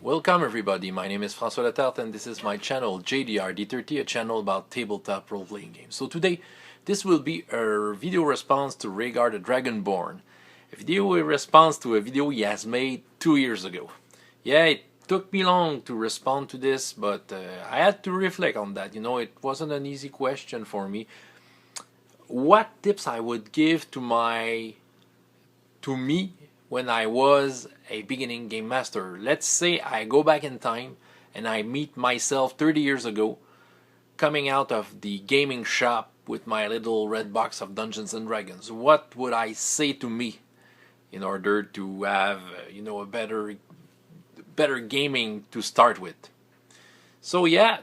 Welcome everybody, my name is François Latarte and this is my channel JDR D30, a channel about tabletop role-playing games. So today, this will be a video response to Rhaegar the Dragonborn. A video response to a video he has made 2 years ago. Yeah, it took me long to respond to this, but I had to reflect on that. You know, it wasn't an easy question for me. What tips I would give to me when I was a beginning game master. Let's say I go back in time and I meet myself 30 years ago, coming out of the gaming shop with my little red box of Dungeons and Dragons. What would I say to me in order to have, a better gaming to start with? So yeah,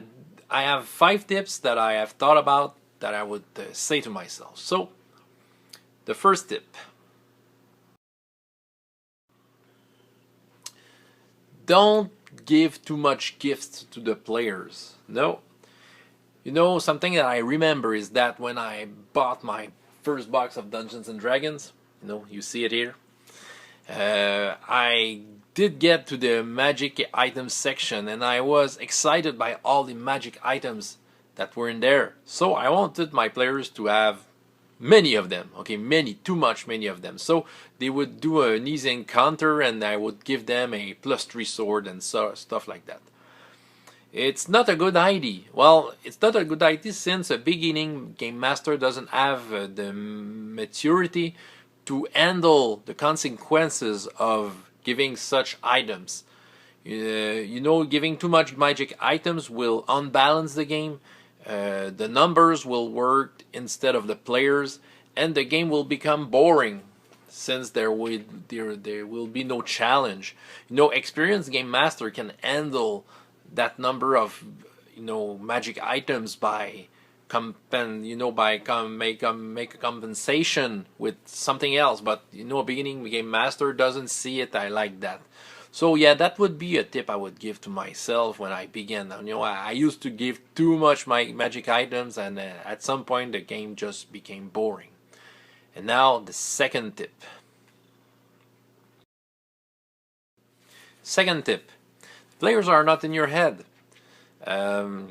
I have 5 tips that I have thought about that I would say to myself. So the first tip: don't give too much gifts to the players. No. You know, something that I remember is that when I bought my first box of Dungeons and Dragons, you see it here, I did get to the magic items section and I was excited by all the magic items that were in there. So I wanted my players to have many of them, okay, many of them. So they would do an easy encounter and I would give them a +3 sword and stuff like that. It's not a good idea. Well, it's not a good idea since a beginning game master doesn't have the maturity to handle the consequences of giving such items. Giving too much magic items will unbalance the game. The numbers will work instead of the players, and the game will become boring since there will be no challenge. Experienced game master can handle that number of magic items by make a compensation with something else. But a beginning game master doesn't see it like that. So yeah, that would be a tip I would give to myself when I began. I used to give too much magic items, and at some point the game just became boring. And now the second tip. Second tip: players are not in your head. Often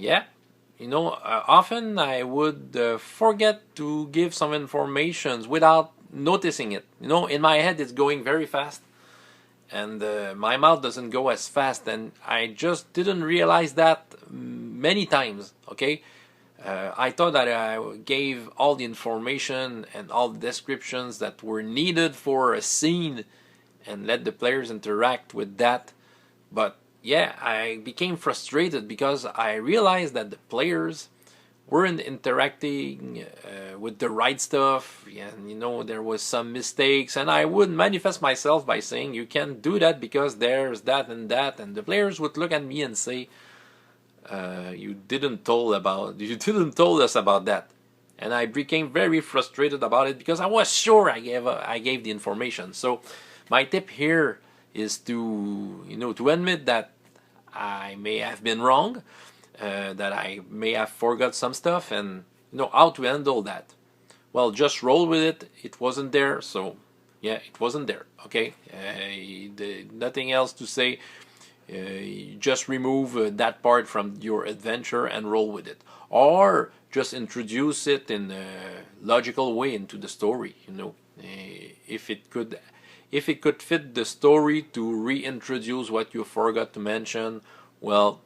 I would forget to give some information without noticing it. In my head it's going very fast, and my mouth doesn't go as fast, and I just didn't realize that many times. Okay, I thought that I gave all the information and all the descriptions that were needed for a scene and let the players interact with that. But yeah, I became frustrated because I realized that the players weren't interacting with the right stuff, and there was some mistakes, and I would manifest myself by saying you can't do that because there's that, and the players would look at me and say, you didn't told us about that. And I became very frustrated about it because I was sure I gave the information. So my tip here is to admit that I may have been wrong, that I may have forgot some stuff, and how to handle that. Well, just roll with it. It wasn't there, so yeah, it wasn't there. Okay, nothing else to say. Just remove that part from your adventure and roll with it, or just introduce it in a logical way into the story. If it could fit the story to reintroduce what you forgot to mention, well,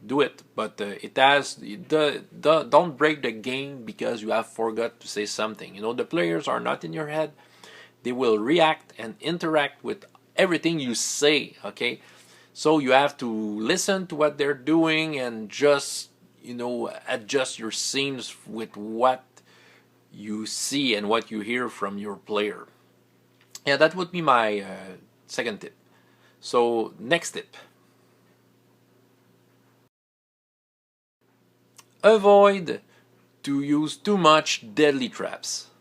do it. But don't break the game because you have forgot to say something. The players are not in your head. They will react and interact with everything you say. Okay, so you have to listen to what they're doing and just adjust your scenes with what you see and what you hear from your player. Yeah, that would be my second tip. So next tip: avoid to use too much deadly traps.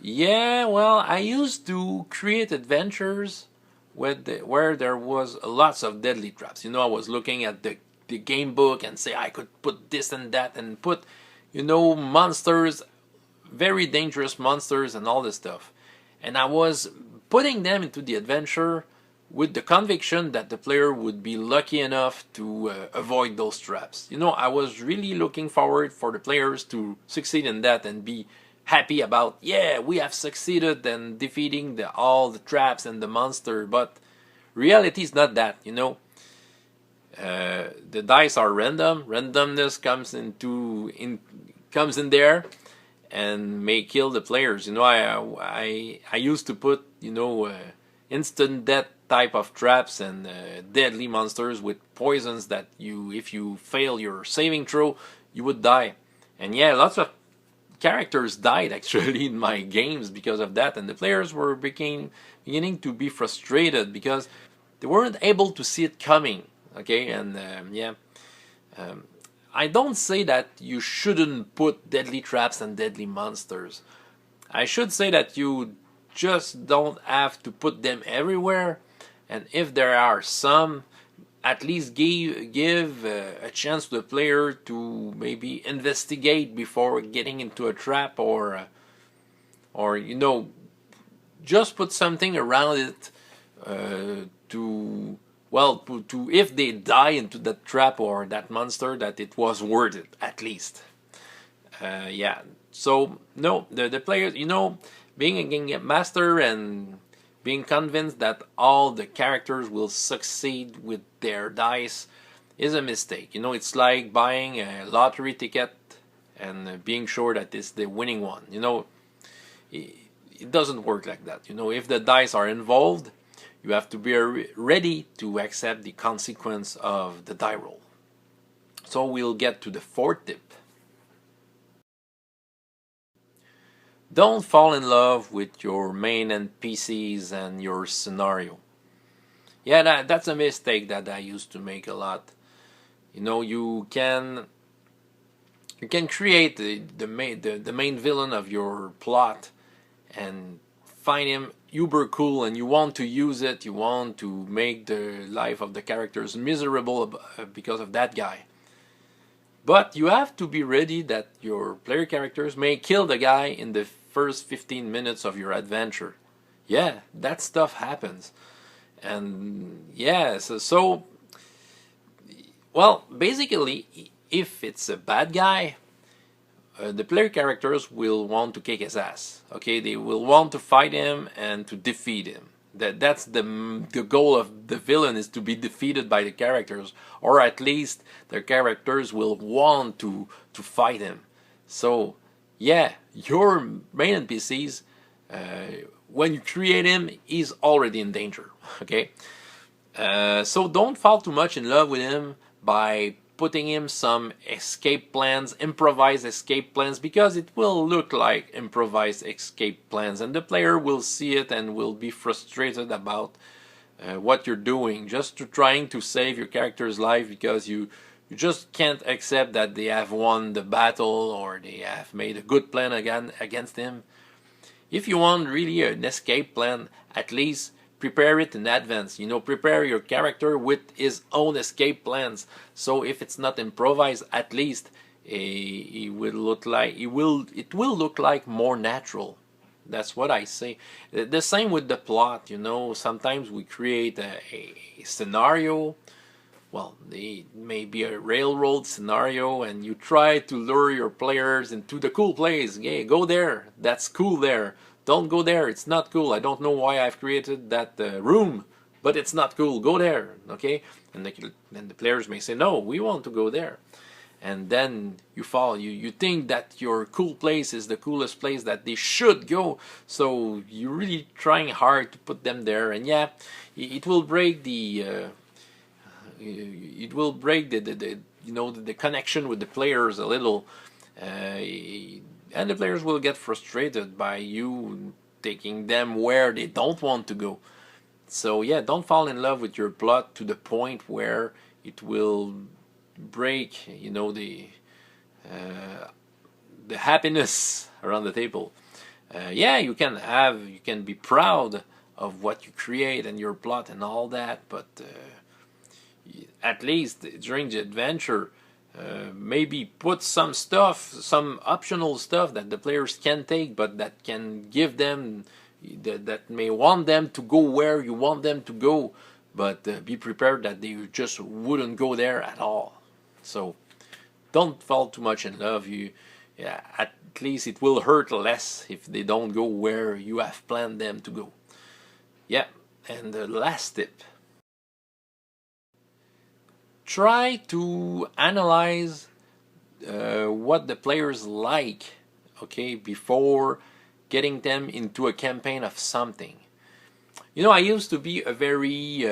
Yeah, well, I used to create adventures where there was lots of deadly traps. I was looking at the game book and say I could put this and that and put monsters, very dangerous monsters and all this stuff. And I was putting them into the adventure with the conviction that the player would be lucky enough to avoid those traps. You know, I was really looking forward for the players to succeed in that and be happy about, yeah, we have succeeded in defeating all the traps and the monster, but reality is not that, you know. The dice are random. Randomness comes in there and may kill the players. You know, I used to put, you know, instant death type of traps and deadly monsters with poisons that if you fail your saving throw, you would die. And yeah, lots of characters died actually in my games because of that, and the players were beginning to be frustrated because they weren't able to see it coming. Okay, and I don't say that you shouldn't put deadly traps and deadly monsters. I should say that you just don't have to put them everywhere, and if there are some, at least give a chance to the player to maybe investigate before getting into a trap, or you know, just put something around it to if they die into that trap or that monster, that it was worth it at least. Yeah. So no, the players, you know, being a game master and being convinced that all the characters will succeed with their dice is a mistake. You know, it's like buying a lottery ticket and being sure that it's the winning one. You know, it doesn't work like that. You know, if the dice are involved, you have to be ready to accept the consequence of the die roll. So we'll get to the fourth tip. Don't fall in love with your main NPCs and your scenario. Yeah, that's a mistake that I used to make a lot. You know, you can create the main villain of your plot and find him uber cool, and you want to use it. You want to make the life of the characters miserable because of that guy. But you have to be ready that your player characters may kill the guy in the first 15 minutes of your adventure. Yeah, that stuff happens. And yeah, well, basically, if it's a bad guy, the player characters will want to kick his ass. Okay, they will want to fight him and to defeat him. That's the goal of the villain, is to be defeated by the characters, or at least their characters will want to fight him. So yeah, your main NPCs, when you create him, he's already in danger. Okay, so don't fall too much in love with him by putting him some escape plans, improvised escape plans, because it will look like improvised escape plans, and the player will see it and will be frustrated about what you're doing, just trying to save your character's life, because you just can't accept that they have won the battle or they have made a good plan against him. If you want really an escape plan, at least prepare it in advance. You know, prepare your character with his own escape plans. So if it's not improvised, at least it will look like more natural. That's what I say. The same with the plot. You know, sometimes we create a scenario. Well, it may be a railroad scenario, and you try to lure your players into the cool place. Yeah, go there. That's cool there. Don't go there. It's not cool. I don't know why I've created that room, but it's not cool. Go there, okay? And the players may say, no, we want to go there. And then you fall. You think that your cool place is the coolest place that they should go. So you're really trying hard to put them there. And yeah, it will break the connection with the players a little. And the players will get frustrated by you taking them where they don't want to go. So yeah, don't fall in love with your plot to the point where it will break, you know, the happiness around the table. Yeah, you can be proud of what you create and your plot and all that, but at least during the adventure, maybe put some stuff, some optional stuff that the players can take, but that can give them that may want them to go where you want them to go, but be prepared that they just wouldn't go there at all. So don't fall too much in love. Yeah, at least it will hurt less if they don't go where you have planned them to go. Yeah, and the last tip. Try to analyze what the players like, okay, before getting them into a campaign of something. You know, I used to be a very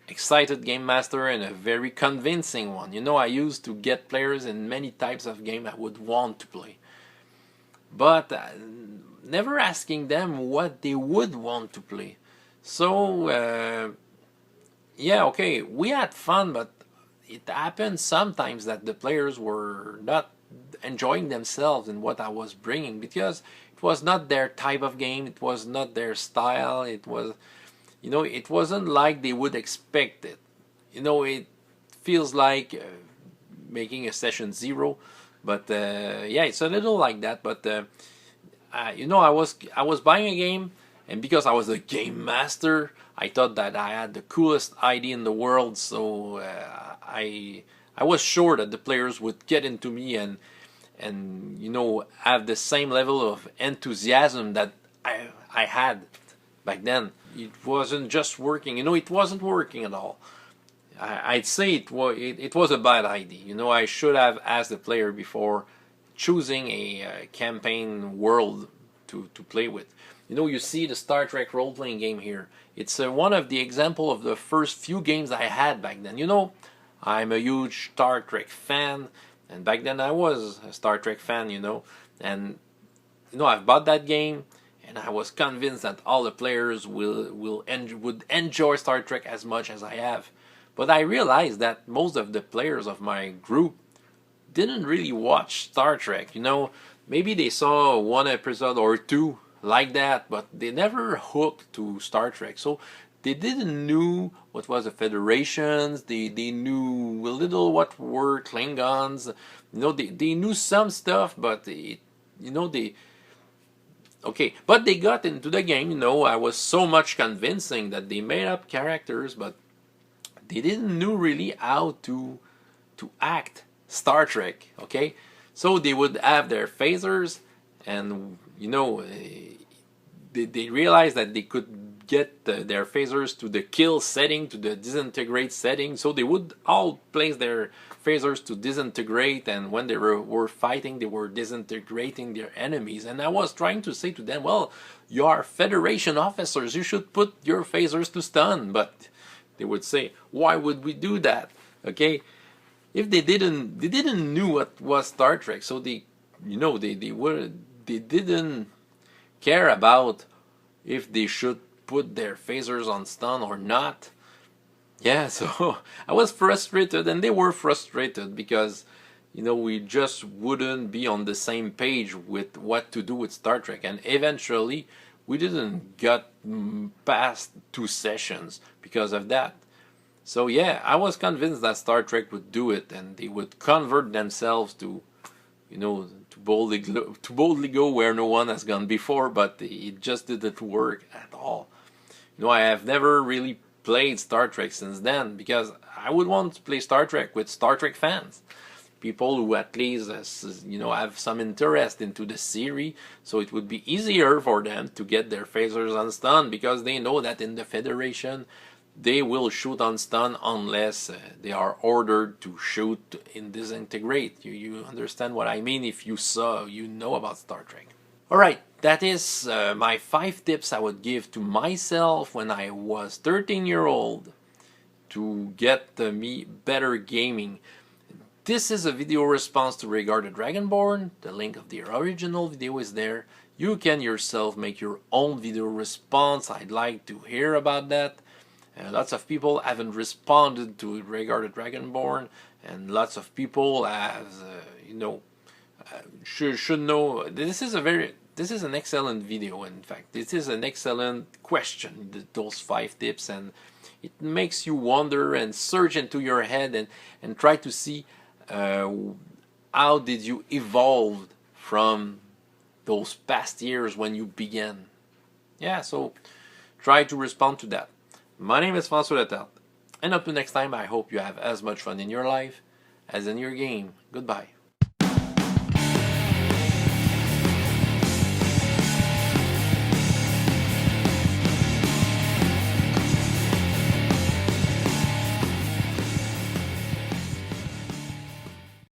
excited game master and a very convincing one. You know, I used to get players in many types of game I would want to play. But never asking them what they would want to play. So, yeah, okay, we had fun, but it happened sometimes that the players were not enjoying themselves in what I was bringing, because it was not their type of game, it was not their style, it was, you know, it wasn't like they would expect it. You know, it feels like making a session 0, but yeah, it's a little like that. But you know, I was buying a game, and because I was a game master, I thought that I had the coolest idea in the world. So I was sure that the players would get into me and you know, have the same level of enthusiasm that I had back then. It wasn't just working. You know, it wasn't working at all. I'd say it was a bad idea. You know, I should have asked the player before choosing a campaign world to play with. You know, you see the Star Trek role-playing game here. It's one of the example of the first few games I had back then. You know, I'm a huge Star Trek fan, and back then I was a Star Trek fan, you know. And, you know, I've bought that game, and I was convinced that all the players would enjoy Star Trek as much as I have. But I realized that most of the players of my group didn't really watch Star Trek. You know, maybe they saw one episode or two like that, but they never hooked to Star Trek. So they didn't know what was the Federations. They knew a little what were Klingons. You know, they knew some stuff, but you know, okay, but they got into the game. You know, I was so much convincing that they made up characters, but they didn't know really how to act Star Trek. Okay, so they would have their phasers, and you know, they realized that they could get their phasers to the kill setting, to the disintegrate setting. So they would all place their phasers to disintegrate, and when they were fighting, they were disintegrating their enemies. And I was trying to say to them, well, you are Federation officers, you should put your phasers to stun. But they would say, why would we do that? Okay, if they didn't know what was Star Trek, so they, you know, they didn't care about if they should put their phasers on stun or not. Yeah, so I was frustrated, and they were frustrated, because, you know, we just wouldn't be on the same page with what to do with Star Trek. And eventually we didn't get past 2 sessions because of that. So yeah, I was convinced that Star Trek would do it, and they would convert themselves to, you know, to boldly go where no one has gone before, but it just didn't work at all. You know, I have never really played Star Trek since then, because I would want to play Star Trek with Star Trek fans, people who at least, you know, have some interest into the series, so it would be easier for them to get their phasers on stun, because they know that in the Federation they will shoot on stun unless they are ordered to shoot in disintegrate. You understand what I mean if you know about Star Trek. Alright, that is my 5 tips I would give to myself when I was 13-year-old to get me better gaming. This is a video response to RhaegarTheDragonborn. The link of the original video is there. You can yourself make your own video response. I'd like to hear about that. Lots of people haven't responded to RhaegarTheDragonborn, and lots of people have, you know, should know. This is an excellent video. In fact, this is an excellent question. Those 5 tips, and it makes you wonder and search into your head and try to see how did you evolve from those past years when you began. Yeah, so try to respond to that. My name is François Letarte, and up to next time, I hope you have as much fun in your life as in your game. Goodbye.